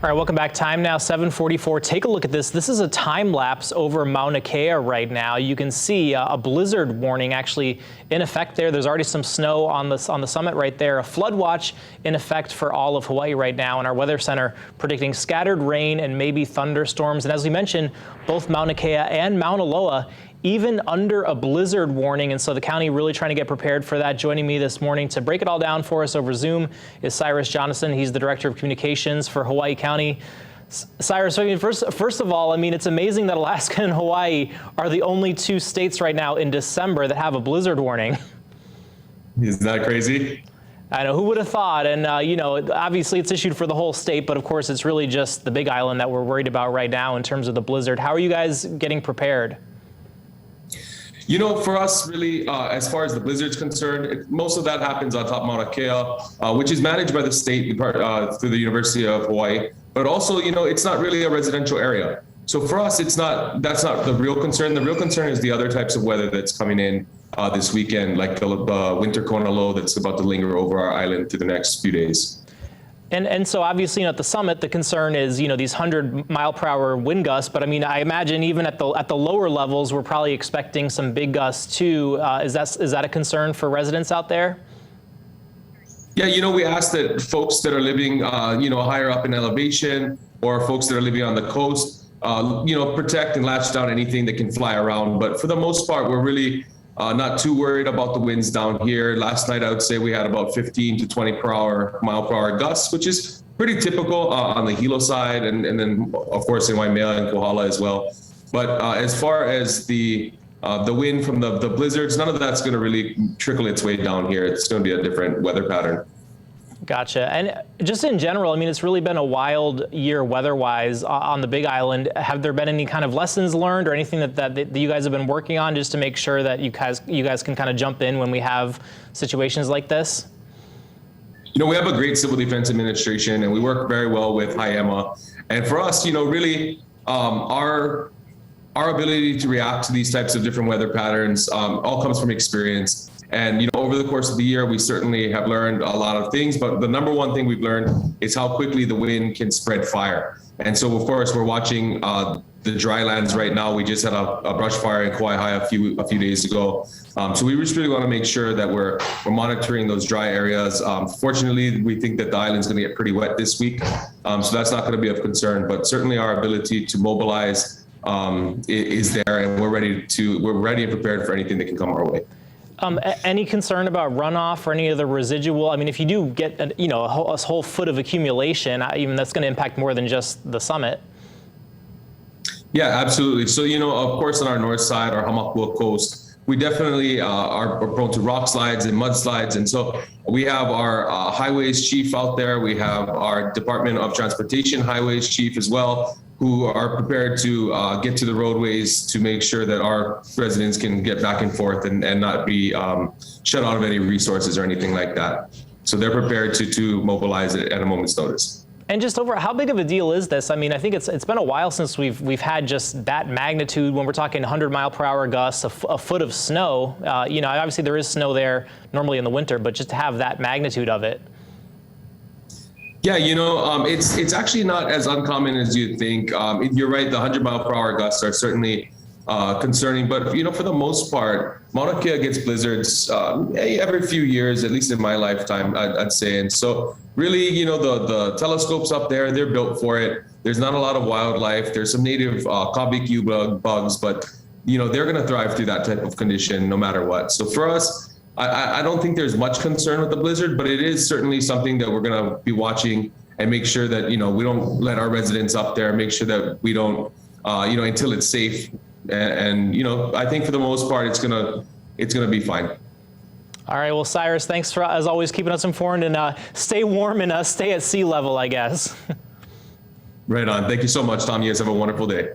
All right, welcome back. Time now 7:44. Take a look at this. This is a time lapse over Mauna Kea right now. You can see a blizzard warning actually in effect there. There's already some snow on the summit right there. A flood watch in effect for all of Hawaii right now, and our weather center predicting scattered rain and maybe thunderstorms. And as we mentioned, both Mauna Kea and Mauna Loa even under a blizzard warning, and so the county really trying to get prepared for that. Joining me this morning to break it all down for us over Zoom is Cyrus Jonathan. He's the Director of Communications for Hawaii County. Cyrus, I mean, first of all, I mean, it's amazing that Alaska and Hawaii are the only two states right now in December that have a blizzard warning. Isn't that crazy? I know, who would have thought? And, you know, obviously it's issued for the whole state, but of course it's really just the Big Island that we're worried about right now in terms of the blizzard. How are you guys getting prepared? You know, for us, really, as far as the blizzard's concerned, most of that happens on top of Mauna Kea, which is managed by the state through the University of Hawaii. But also, you know, it's not really a residential area. So for us, that's not the real concern. The real concern is the other types of weather that's coming in this weekend, like the winter kona low that's about to linger over our island through the next few days. And so obviously, you know, at the summit, the concern is, you know, these 100-mile-per-hour wind gusts. But I mean, I imagine even at the lower levels, we're probably expecting some big gusts too. Is that a concern for residents out there? Yeah, you know, we ask that folks that are living, you know, higher up in elevation, or folks that are living on the coast, you know, protect and latch down anything that can fly around. But for the most part, we're really not too worried about the winds down here. Last night, I would say we had about 15 to 20 mile per hour gusts, which is pretty typical on the Hilo side, and then of course in Waimea and Kohala as well. But as far as the wind from the blizzards, none of that's going to really trickle its way down here. It's going to be a different weather pattern. Gotcha. And just in general, I mean, it's really been a wild year weather-wise on the Big Island. Have there been any kind of lessons learned or anything that you guys have been working on just to make sure that you guys can kind of jump in when we have situations like this? You know, we have a great civil defense administration, and we work very well with HIEMA. And for us, you know, really our ability to react to these types of different weather patterns all comes from experience. And, you know, over the course of the year, we certainly have learned a lot of things, but the number one thing we've learned is how quickly the wind can spread fire. And so, of course, we're watching the dry lands right now. We just had a brush fire in Kauai a few days ago. So we just really want to make sure that we're monitoring those dry areas. Fortunately, we think that the island's going to get pretty wet this week. So that's not going to be of concern, but certainly our ability to mobilize is there, and we're ready and prepared for anything that can come our way. Any concern about runoff or any of the residual? I mean, if you do get a whole foot of accumulation, even that's going to impact more than just the summit. Yeah, absolutely. So, you know, of course, on our north side, our Hamakua coast, we definitely are prone to rock slides and mudslides. And so we have our highways chief out there. We have our Department of Transportation highways chief as well, who are prepared to get to the roadways to make sure that our residents can get back and forth and not be shut out of any resources or anything like that. So they're prepared to mobilize it at a moment's notice. And just over, how big of a deal is this? I mean, I think it's been a while since we've had just that magnitude when we're talking 100-mile-per-hour gusts, a foot of snow. You know, obviously there is snow there normally in the winter, but just to have that magnitude of it. Yeah, you know, it's actually not as uncommon as you'd think. You're right, the 100-mile-per-hour gusts are certainly concerning, but you know, for the most part, Mauna Kea gets blizzards every few years, at least in my lifetime, I'd say. And so really, you know, the telescopes up there, they're built for it. There's not a lot of wildlife. There's some native kabikiu bugs, but you know, they're going to thrive through that type of condition no matter what. So for us, I don't think there's much concern with the blizzard, but it is certainly something that we're going to be watching and make sure that, you know, we don't let our residents up there, make sure that we don't, you know, until it's safe. And you know, I think for the most part, it's gonna be fine. All right. Well, Cyrus, thanks for, as always, keeping us informed, and stay warm and stay at sea level, I guess. Right on. Thank you so much, Tom. You guys have a wonderful day.